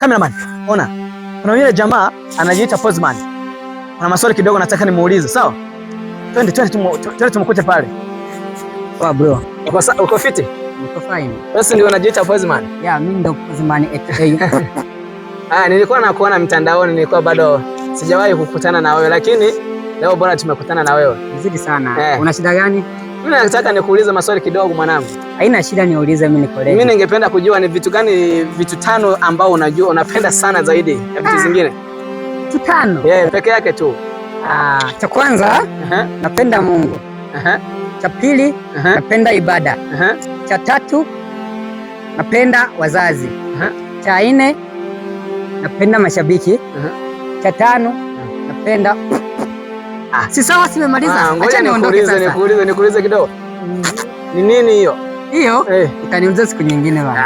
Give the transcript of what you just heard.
Cameraman, ona. Kuna yule jamaa anajiita Postman. Kuna maswali kidogo nataka nimuulize, sawa? Twende tumkute pale. Poa bro. Uko fiti? Niko fine. Wewe ndio unajiita Postman? Yeah, mimi ndio Postman aka. Nilikuwa nakuona mtandaoni, nilikuwa bado sijawahi kukutana na wewe, lakini leo bora tumekutana na wewe. Nzuri sana. Una shida gani? Mimi nataka nikuulize maswali kidogo mwanangu. Haina shida, niulize, mimi niko ready. Mimi ningependa kujua ni vitu gani, vitu 5 ambao unajua unapenda sana zaidi ya vitu zingine. Vitu 5? Yeah, peke yake tu. Cha kwanza napenda Mungu. Cha pili napenda ibada. Cha tatu napenda wazazi. Cha 4 napenda mashabiki. Cha 5 napenda si sawa, simemaliza. Acha niondoke sasa. Nikuulize kidogo. Ni nini hiyo? Hiyo utaniuliza siku nyingine bwana.